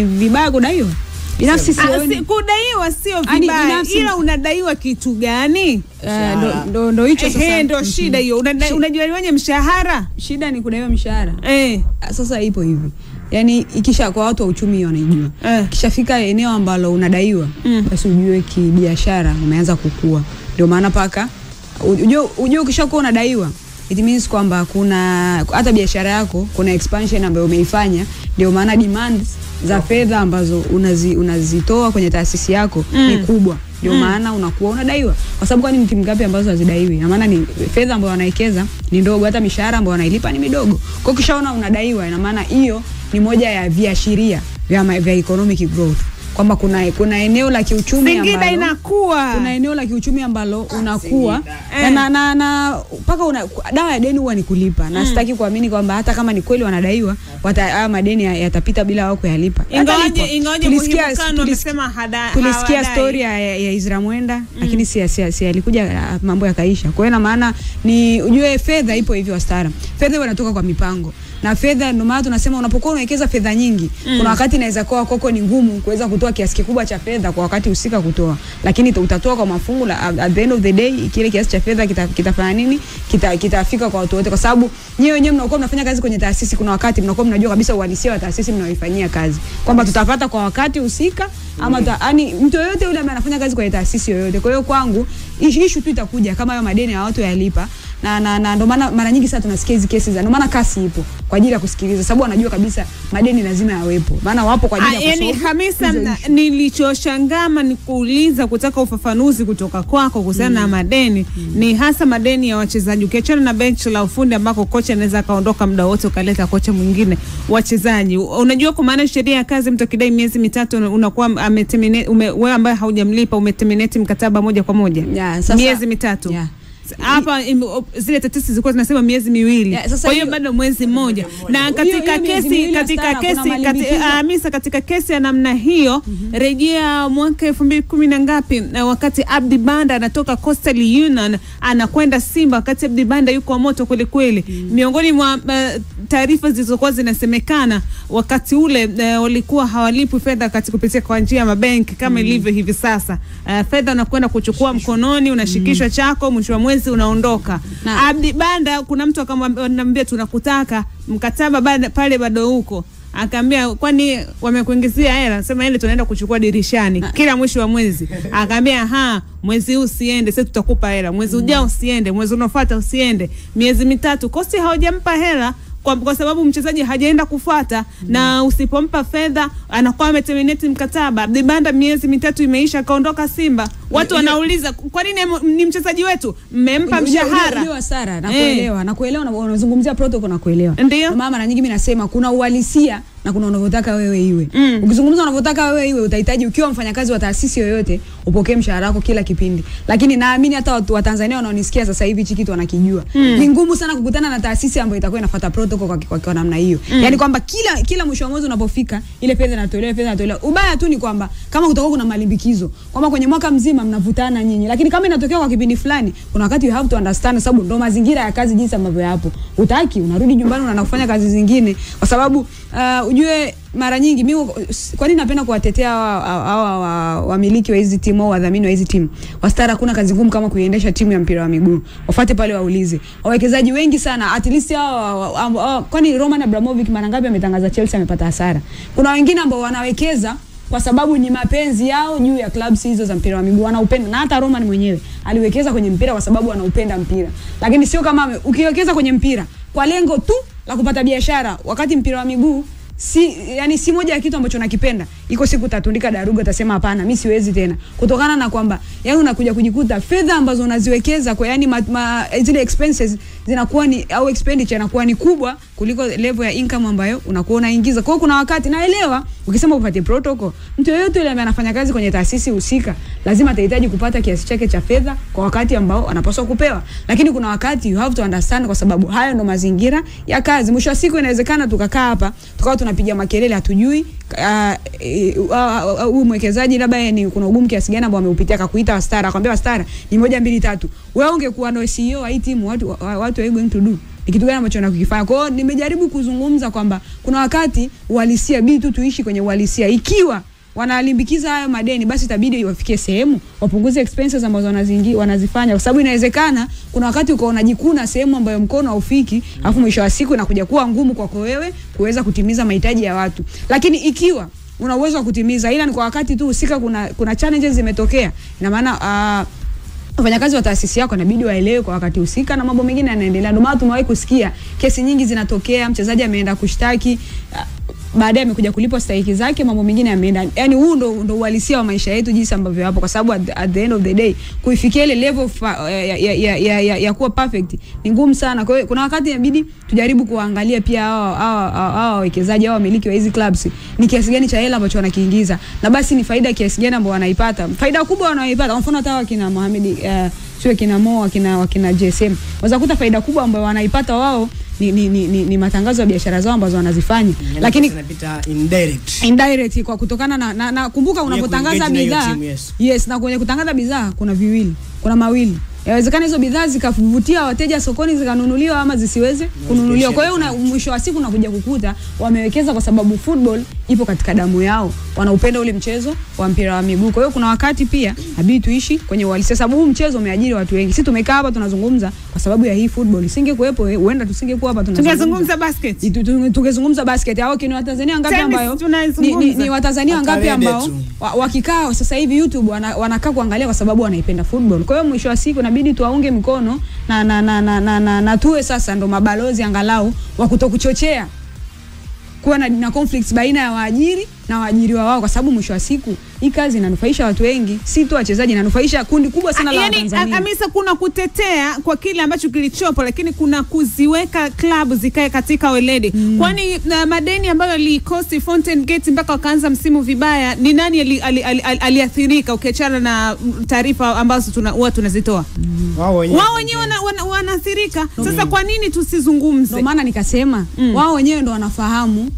vibaya kudaiwa. Binafsi sioni kudaiwa sio vibaya, ila unadaiwa kitu gani? Ndo hicho sasa. Ndo shida hiyo. Unajua mshahara? Shida ni kudaiwa mshahara. Sasa ipo hivi. Yani ikisha kwa watu wa uchumi wanaijua. Kishafika eneo ambalo unadaiwa, basi ujue kibiashara umeanza kukua. Ndio maana paka ujue ukishakuwa unadaiwa, it means kwamba kuna hata biashara yako kuna expansion ambayo umeifanya. Ndio maana demands za fedha ambazo unazitoa kwenye taasisi yako ni kubwa. Ndio maana unakuwa unadaiwa. Kwa sababu kwani timu ngapi ambazo hazidaiwi? Na maana ni fedha ambayo wanawekeza ni ndogo, hata mishahara ambayo wanailipa ni midogo. Kwa kishaona unadaiwa, ina maana hiyo ni moja ya viashiria vya economic growth. Kwamba kuna eneo la kiuchumi ambalo Singida inakuwa. Kuna eneo la kiuchumi ambalo unakuwa na paka dawa ya deni huwa ni kulipa. Na sitaki kuamini kwamba hata kama ni kweli wanadaiwa, haya madeni yatapita bila wao kuyalipa. Ingawaje muhimukano amesema tulisikia story ya Israel Mwenda, lakini si alikuja mambo yakaisha. Kwa hiyo na maana ni ujue fedha ipo hivyo wastara. Fedha inatoka kwa mipango. Na fedha ndio maana tunasema unapokuwa unawekeza fedha nyingi, kuna wakati inaweza kuwa kwako ni ngumu kuweza kutoa kiasi kikubwa cha fedha kwa wakati husika kutoa. Lakini utatoa kwa mafungu at the end of the day kile kiasi cha fedha kitafanya nini? Kitafika kwa watu wote, kwa sababu nyewe wenyewe mnakuwa mnafanya kazi kwenye taasisi, kuna wakati mnakuwa mnajua kabisa uhalisia wa taasisi mnaoifanyia kazi. Kwamba tutapata kwa wakati husika ama yani mtu yoyote yule ambaye anafanya kazi kwenye taasisi yoyote. Kwa hiyo kwangu issue tu itakuja kama hayo madeni ya watu yalipa. Na ndio maana mara nyingi sana tunasikia hizi kesi ndio maana kasi ipo kwa ajili ya kusikiliza, sababu wanajua kabisa madeni lazima yawepo. Maana wapo kwa ajili ya kusolve. Yani Hamisa, nilichoshangama ni kuuliza kutaka ufafanuzi kutoka kwako kuhusiana na madeni. Ni hasa madeni ya wachezaji. Ukiachana na benchi la ufundi ambako kocha anaweza kaondoka muda wote ukaleta kocha mwingine, wachezaji. Unajua kwa maana sheria ya kazi mtu kidai miezi 3 unakuwa wewe ambaye haujamlipa umeterminate mkataba moja kwa moja. Miezi 3. Hapa zile tetesi zilikuwa zinasema miezi 2. Kwa hiyo bado mwezi mmoja. Na katika kesi ya namna hiyo, rejea mwaka 2010 na ngapi, wakati Abdi Banda anatoka Coastal Union anakwenda Simba, wakati Abdi Banda yuko moto kweli kweli. Miongoni mwa taarifa zilizokuwa zinasemekana wakati ule walikuwa hawalipi fedha katika kupitia kwa njia ya mabenki kama ilivyo hivi sasa. Fedha unakwenda kuchukua mkononi, unashikishwa chako, mwisho wa mwezi unaondoka. Abdi Banda kuna mtu akamwambia tunakutaka mkataba pale bado huko. Akaambia kwani wamekuingizia hela? Sema ile tunaenda kuchukua dirishani kila mwisho wa mwezi. Akaambia mwezi huu usiende, sasa tutakupa hela. Mwezi ujao usiende, mwezi unaofuata usiende. Miezi 3 kosi hawajampa hela kwa sababu mchezaji hajaenda kufuata. Na usipompa fedha anakuwa ameterminate mkataba. Abdi Banda miezi 3 imeisha kaondoka Simba. Watu wanauliza kwa nini ni mchezaji wetu mmempa mshahara? Ndio Sara, nakuelewa unazungumzia protocol na kuelewa. Ndio mama mara nyingi mimi nasema kuna uhalisia na kuna unavyotaka wewe iwe. Ukizungumza unavyotaka wewe iwe, utahitaji ukiwa mfanyakazi wa taasisi yoyote upokee mshahara wako kila kipindi. Lakini naamini hata watu wa Tanzania wanaonisikia sasa hivi hichi kitu wanakijua. Ni ngumu sana kukutana na taasisi ambayo itakuwa inafuata protocol kwa namna hiyo. Yaani kwamba kila mwisho wa mwezi unapofika ile fedha inatolewa. Ubaya tu ni kwamba kama kutakuwa kuna malimbikizo, kwamba kwenye mwaka mzima mnavutana nyinyi. Lakini kama inatokea kwa kipindi fulani, kuna wakati you have to understand, sababu ndo mazingira ya kazi jinsi ambavyo yapo. Utaki unarudi nyumbani unaenda kufanya kazi zingine, kwa sababu ujue mara nyingi mimi kwa nini napenda kuwatetea hawa wamiliki wa hizi timu au wadhamini wa hizi timu. Wastara kuna kazi ngumu kama kuiendesha timu ya mpira wa miguu. Wafuate pale waulize. Wawekezaji wengi sana, at least kwani Roman Abramovich mara ngapi ametangaza Chelsea amepata hasara. Kuna wengine ambao wanawekeza kwa sababu ni mapenzi yao juu ya clubs hizo za mpira wa miguu, wanaupenda. Na hata Roman mwenyewe aliwekeza kwenye mpira kwa sababu anaupenda mpira. Lakini sio kama ukiwekeza kwenye mpira kwa lengo tu la kupata biashara, wakati mpira wa miguu si moja ya kitu ambacho nakipenda. Iko siku tatundika daruga utasema hapana mimi siwezi tena. Kutokana na kwamba yani unakuja kujikuta fedha ambazo unaziwekeza kwa yani zile expenses zinakuwa ni au expenditure inakuwa ni kubwa kuliko level ya income ambayo unakuwa unaingiza. Kwa hiyo kuna wakati naelewa ukisema upate protocol, mtu yeyote yule ambaye anafanya kazi kwenye taasisi husika lazima atahitaji kupata kiasi chake cha fedha kwa wakati ambao anapaswa kupewa. Lakini kuna wakati you have to understand, kwa sababu hayo ndo mazingira ya kazi. Mwisho wa siku inawezekana tukakaa hapa tukawa tunapiga makelele hatujui mwekezaji labda ni kuna ugumu kiasi gani ambao ameupitia akakuita Wastara akwambia Wastara ni 1 2 3. Wewe ungekuwa ndio CEO wa hii timu, what are you going to do? ni kitu gani ambacho wanakifanya. Kwa hiyo nimejaribu kuzungumza kwamba kuna wakati uhalisia bidi tu tuishi kwenye uhalisia. Ikiwa wanalimbikiza hayo madeni, basi itabidi wafikie sehemu wapunguze expenses ambazo wanazifanya, kwa sababu inawezekana kuna wakati uko unajikuna sehemu ambayo mkono haufiki, alafu mwisho wa siku inakuja kuwa ngumu kwako wewe kuweza kutimiza mahitaji ya watu. Lakini ikiwa una uwezo wa kutimiza, ila ni kwa wakati tu husika kuna challenges zimetokea, ina maana wafanyakazi wa taasisi yako inabidi waelewe kwa wakati husika na mambo mengine yanaendelea. Ndio maana tumewahi kusikia kesi nyingi zinatokea, mchezaji ameenda kushtaki, baadaye amekuja kulipwa stahiki zake, mambo mengine yameenda. Yani huu ndo uhalisia wa maisha yetu jinsi ambavyo hapo, kwa sababu at the end of the day kuifikia ile level ya kuwa perfect ni ngumu sana. Kwa hiyo kuna wakati inabidi tujaribu kuangalia pia hao wawekezaji au wamiliki wa hizi clubs ni kiasi gani cha hela ambacho wanakiingiza, na basi ni faida kiasi gani ambayo wanaipata. Faida kubwa wanayoipata, kwa mfano hata wakina Mohamed sio kina Mo wakina JSM, waweza kuta faida kubwa ambayo wanaipata wao ni matangazo ya biashara zao ambazo wanazifanya, lakini inapita indirect kwa kutokana na kumbuka unapotangaza bidhaa, yes, na kwenye kutangaza bidhaa kuna mawili. Yawezekana hizo bidhaa zikavutia wateja sokoni zikanunuliwa ama zisiweze kununuliwa. Kwa hiyo mwisho wa siku unakuja kukuta wamewekeza kwa sababu football ipo katika damu yao, wanaupenda ule mchezo wa mpira wa miguu. Kwa hiyo kuna wakati pia inabidi tuishi kwenye uhalisia, sababu huu mchezo umeajiri watu wengi. Sisi tumekaa hapa tunazungumza kwa sababu ya hii football. Isingekuwepo huenda tusingekuwa hapa tunazungumza basket. Tungezungumza basket. Hao ni Watanzania wangapi ambao ni Watanzania wangapi ambao wakikao sasa hivi YouTube wanakaa kuangalia kwa sababu wanaipenda football. Kwa hiyo mwisho wa siku inabidi tuwaunge mikono na tuwe sasa ndo mabalozi angalau wa kutokuchochea kuwa na conflicts baina ya waajiri na waajiriwa wao, kwa sababu mwisho wa siku hii kazi inanufaisha watu wengi, si tu wachezaji, inanufaisha kundi kubwa sana la Watanzania. Yani Hamisa, kuna kutetea kwa kile ambacho kilichopo, lakini kuna kuziweka club zikae katika weledi. Kwani madeni ambayo yalikosti Fountain Gate mpaka wakaanza msimu vibaya, ni nani aliathirika ukiachana na taarifa ambazo tunazitoa? Wao wenyewe wanaathirika. Sasa kwa nini tusizungumze? Ndio maana nikasema wao wenyewe ndo wanafahamu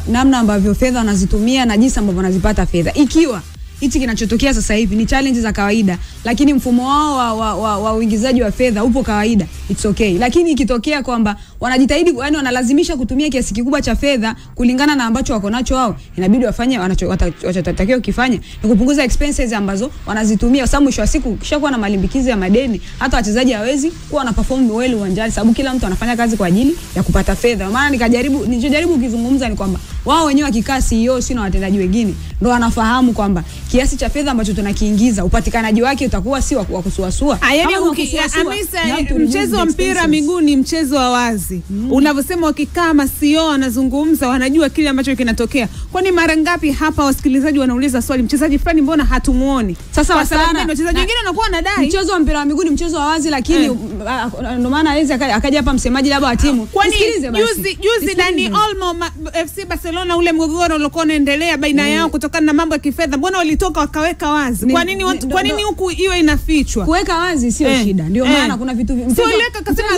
namna ambavyo fedha wanazitumia na jinsi ambavyo wanazipata fedha. Ikiwa hichi kinachotokea sasa hivi ni challenge za kawaida, lakini mfumo wao wa uingizaji wa fedha upo kawaida, it's okay. Lakini ikitokea kwamba wanajitahidi, yani wanalazimisha kutumia kiasi kikubwa cha fedha kulingana na ambacho wako nacho wao, inabidi wafanye wanachotakiwa kufanya ni kupunguza expenses ambazo wanazitumia, kwa sababu mwisho wa siku kishakuwa na malimbikizi ya madeni, hata wachezaji hawezi kuwa na perform well uwanjani, sababu kila mtu anafanya kazi kwa ajili ya kupata fedha. Maana nilichojaribu kuzungumza ni kwamba wao wenyewe wakikaa CEO na watendaji wengine ndio wanafahamu kwamba kiasi cha fedha ambacho tunakiingiza upatikanaji wake utakuwa si wa kusuasua. Yaani Hamisa, mchezo wa mpira miguu ni mchezo wa wazi. Unavyosema wakikaa CEO wanazungumza, wanajua kile ambacho kinatokea. Kwani mara ngapi hapa wasikilizaji wanauliza swali, mchezaji fulani mbona hatumuoni? Sasa wachezaji wengine wanakuwa wanadai mchezo wa mpira wa miguu ni mchezo wa wazi, lakini ndio maana hawezi akaja hapa msemaji labda wa timu. Sikilize basi. Juzi Dani Olmo FC Barcelona, ule mgogoro uliokuwa unaendelea baina yao kutokana na mambo ya kifedha, mbona walitoka wakaweka wazi? Kwa nini huku iwe inafichwa? Kuweka wazi sio shida. Ndio maana kuna vitu sio ile akasema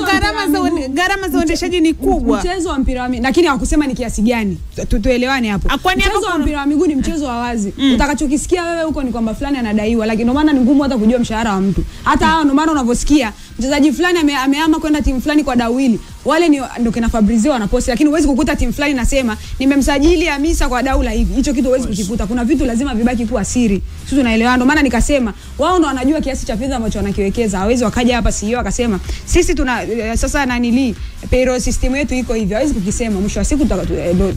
gharama za uendeshaji ni kubwa. Mchezo wa mpira wa miguu, lakini hawakusema ni kiasi gani. Tuelewane hapo. Mchezo wa mpira wa miguu ni mchezo wa wazi. Utakachokisikia wewe huko ni kwamba fulani anadaiwa, lakini ndio maana ni ngumu hata kujua mshahara wa mtu. Hata hao ndio maana unavyosikia mchezaji fulani amehama kwenda timu fulani kwa dawili, wale ndio kina Fabrizio wanaposti, lakini huwezi kukuta timu fulani nasema nimemsajili Hamisa kwa daula hivi. Hicho kitu huwezi kukikuta. Kuna vitu lazima vibaki kuwa siri. Sisi tunaelewana. Ndio maana nikasema wao ndio wanajua kiasi cha fedha ambacho wanakiwekeza. Hawezi wakaja hapa CEO akasema sisi tuna sasa nanili payroll system yetu iko hivi. Hawezi kukisema. Mwisho wa siku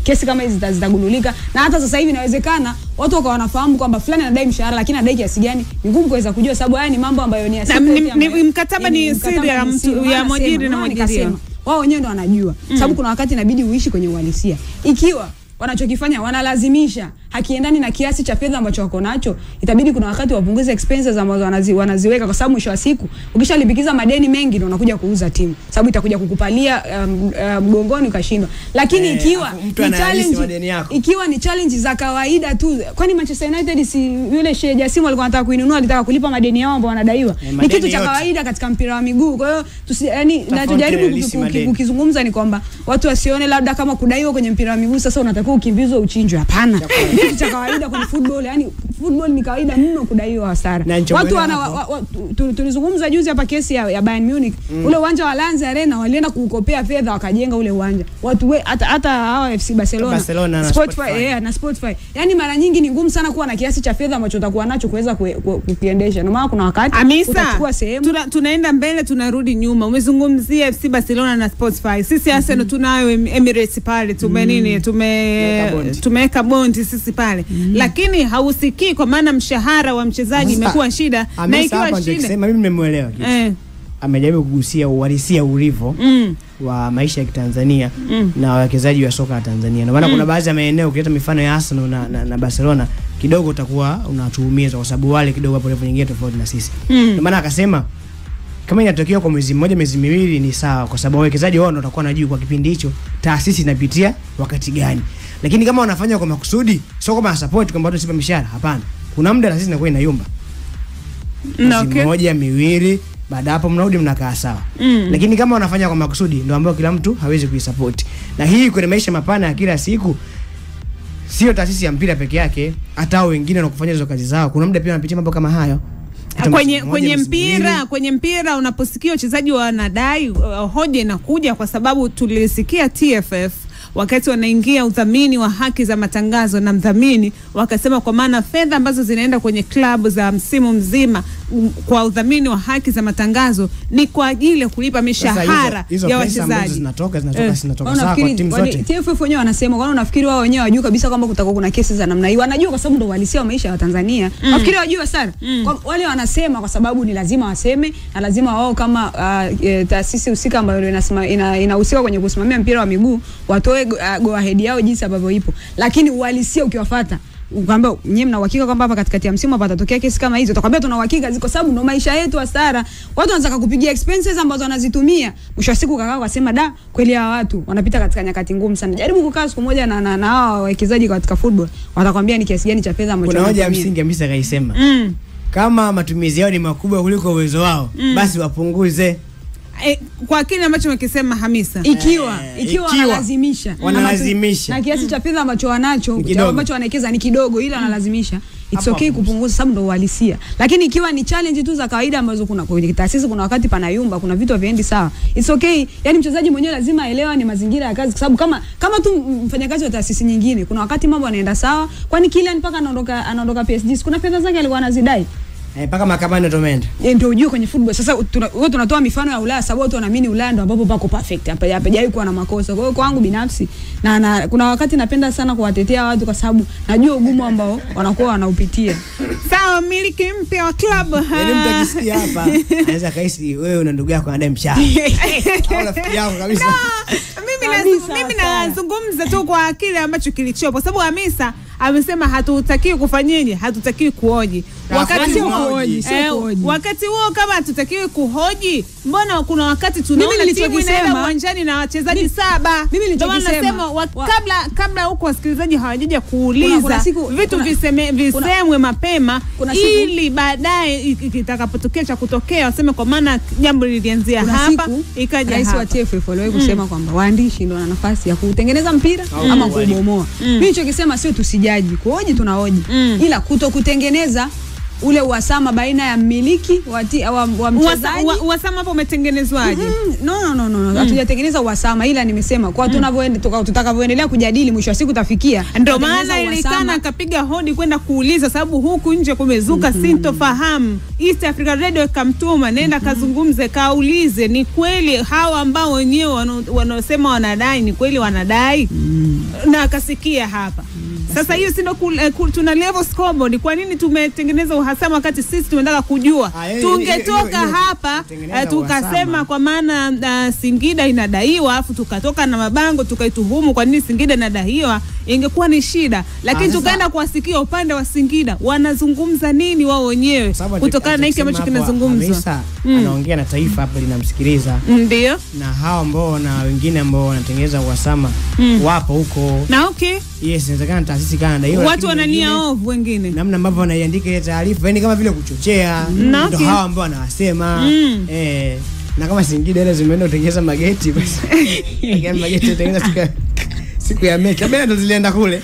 kesi kama hizi zitagundulika. Na hata sasa hivi inawezekana watu wako wanafahamu kwamba fulani anadai mshahara, lakini anadai kiasi gani ni ngumu kuweza kujua, sababu haya ni mambo ambayo ni asili. Mkataba ni siri ya mtu ya mwajiri na mwajiri. Wao wenyewe ndo wanajua. Sababu kuna wakati inabidi uishi kwenye uhalisia. Ikiwa wanachokifanya wanalazimisha hakiendani na kiasi cha fedha ambacho wako nacho, itabidi kuna wakati wapunguze expenses ambazo wanaziweka, kwa sababu mwisho wa siku ukishalipikiza madeni mengi ndio unakuja kuuza timu, sababu itakuja kukupalia mgongoni ukashindwa. Lakini ikiwa ni challenge za kawaida tu, kwani Manchester United si yule Sheikh Jassim alikuwa anataka kuinunua, alitaka kulipa madeni yao ambao wanadaiwa. Ni kitu cha kawaida katika mpira wa miguu. Kwa hiyo yani ninachojaribu kukizungumza ni kwamba watu wasione labda kama kudaiwa kwenye mpira wa miguu sasa unatakiwa ukimbizwe uchinjwe. Hapana. Kitu cha kawaida kwenye football, yani football ni kawaida mno kudaiwa hasara. Watu tulizungumza juzi hapa kesi ya Bayern Munich. Ule uwanja wa Allianz Arena walienda kukopea fedha wakajenga ule uwanja. Watu hata hawa FC Barcelona Spotify. Yaani mara nyingi ni ngumu sana kuwa na kiasi cha fedha ambacho utakuwa nacho kuweza kukiendesha. Ndio maana kuna wakati utachukua sehemu. Tunaenda mbele tunarudi nyuma. Umezungumzia FC Barcelona na Spotify. Sisi Arsenal tunayo Emirates pale tumeweka bondi sisi pale. Lakini hausikii kwa maana mshahara wa mchezaji imekuwa shida na ikiwa shida. Mimi nimemuelewa kitu. Amejaribu kugusia uhalisia ulivyo wa maisha ya Tanzania na wawekezaji wa soka la Tanzania. Ndio maana kuna baadhi ya maeneo ukileta mifano ya Arsenal na Barcelona kidogo utakuwa unatuumiza kwa sababu wale kidogo hapo level nyingine tofauti na sisi. Ndio maana akasema kama inatokea kwa mwezi mmoja miezi miwili ni sawa kwa sababu wawekezaji wao ndio watakuwa wanajua kwa kipindi hicho taasisi inapitia wakati gani. Lakini kama wanafanya kwa makusudi sio kama support kwamba watu sipa mishahara, hapana. Kuna muda taasisi inakuwa inayumba. Mmoja miwili baada hapo mnarudi mnakaa sawa. Lakini kama wanafanya kwa makusudi ndio ambao kila mtu hawezi kuisupport. Na hii kwenye maisha mapana ya kila siku sio taasisi ya mpira peke yake, hata wengine wanakufanya hizo kazi zao. Kuna muda pia wanapitia mambo kama hayo. Kwenye mpira unaposikia wachezaji wanadai hoja inakuja kwa sababu tulisikia TFF wakati wanaingia udhamini wa haki za matangazo na mdhamini wakasema kwa maana fedha ambazo zinaenda kwenye klabu za msimu mzima kwa udhamini wa haki za matangazo ni kwa ajili ya kulipa mishahara ya wachezaji. Zinatoka sawa kwa timu zote. TFF wenyewe wanasema kwa nini unafikiri wao wenyewe wajua kabisa kwamba kutakuwa kuna kesi za namna hii? Wanajua kwa sababu ndio uhalisia wa maisha ya Tanzania. Nafikiri wajua sana. Wale wanasema kwa sababu ni lazima waseme na lazima wao kama taasisi husika ambayo inahusika kwenye kusimamia mpira wa miguu watoe go ahead yao jinsi ambavyo ipo. Lakini uhalisia ukiwafuata ukwambia nyinyi mna uhakika kwamba hapa katikati ya msimu hapa patatokea kesi kama hizo, utakwambia tuna uhakika kwa sababu ndo maisha yetu hasara. Watu wanaanza kukupigia expenses ambazo wanazitumia. Mwisho wa siku kakao akasema da kweli hawa watu wanapita katika nyakati ngumu sana. Jaribu kukaa siku moja na hao wawekezaji katika football. Watakwambia ni kiasi gani cha fedha ambacho kuna hoja msingi kabisa kaisema. Kama matumizi yao ni makubwa kuliko uwezo wao, basi wapunguze. Kwa kile ambacho umekisema Hamisa, ikiwa wanalazimisha na kiasi cha fedha ambacho wanacho ambacho wanawekeza ni kidogo ila wanalazimisha, it's okay kupunguza sababu ndio uhalisia. Lakini ikiwa ni challenge tu za kawaida ambazo kuna kwenye taasisi kuna wakati panayumba, kuna vitu haviendi sawa, it's okay. Yani mchezaji mwenyewe lazima aelewa ni mazingira ya kazi kwa sababu kama tu mfanyakazi wa taasisi nyingine kuna wakati mambo yanaenda sawa. Kwani Kylian mpaka anaondoka PSG kuna fedha zake alikuwa anazidai paka makamani tumeenda. Ndio ujue kwenye football. Sasa tunatoa mifano ya Ulaya sababu watu wanaamini Ulaya ndio ambapo pako perfect. Hapajai kuwa na makosa. Kwa hiyo kwangu binafsi na kuna wakati napenda sana kuwatetea watu kwa sababu najua ugumu ambao wanakuwa wanaupitia. Sawa, miliki mpya wa club. Yaani mtu akisikia hapa anaweza kaisi wewe una ndugu yako anadai mshahara. Au rafiki yako kabisa. Mimi nazungumza tu kwa kile ambacho kilichopo sababu Hamisa amesema hatutakiwi kufanyeje, hatutakiwi kuhoji. Wakati huo kama hatutakiwi kuhoji, mbona kuna wakati tunaona timu inaenda uwanjani na wachezaji 7? Ndio nasema kabla huko wasikilizaji hawajaja kuuliza vitu visemwe mapema ili baadaye itakapotokea cha kutokea waseme kwa maana jambo lilianzia hapa ikaja hapa. Rais wa TFF aliwahi kusema kwamba waandishi ndio wana nafasi ya kutengeneza mpira ama kubomoa. Mimi nilichokisema sio tusijaji, kuhoji tunahoji, ila kutengeneza ule uhasama baina ya mmiliki wa mchezaji. Uhasama hapo umetengenezwaje? No. Hatujatengeneza uhasama ila nimesema kwa tutakavyoendelea kujadili mwisho wa siku tafikia. Ndio maana ilikana akapiga hodi kwenda kuuliza sababu huku nje kumezuka sintofahamu. East Africa Radio kamtuma nenda kazungumze kaulize ni kweli hawa ambao wenyewe wanaosema wanadai ni kweli wanadai? Na akasikia hapa. Sasa hiyo si ndo tuna level scoreboard. Kwa nini tumetengeneza uhasama wakati sisi tunataka kujua? Tungetoka hapa tukasema kwa maana Singida inadaiwa afu tukatoka na mabango tukaituhumu kwa nini Singida inadaiwa, ingekuwa ni shida. Lakini tukaenda kuwasikia upande wa Singida wanazungumza nini wao wenyewe kutokana na hiki ambacho kinazungumzwa. Anaongea na taifa hapa linamsikiliza. Ndio. Na hao ambao na wengine ambao wanatengeneza uhasama wapo huko. Na okay. Yes, inawezekana taasisi kana ndio watu wanania ovu wengine. Namna ambavyo wanaiandika ile taarifa, yani kama vile kuchochea. Ndio hao ambao wanasema na kama Singida ile zimeenda kutengeneza mageti basi. Mageti kutengeneza siku ya mechi. Kabla ndo zilienda kule.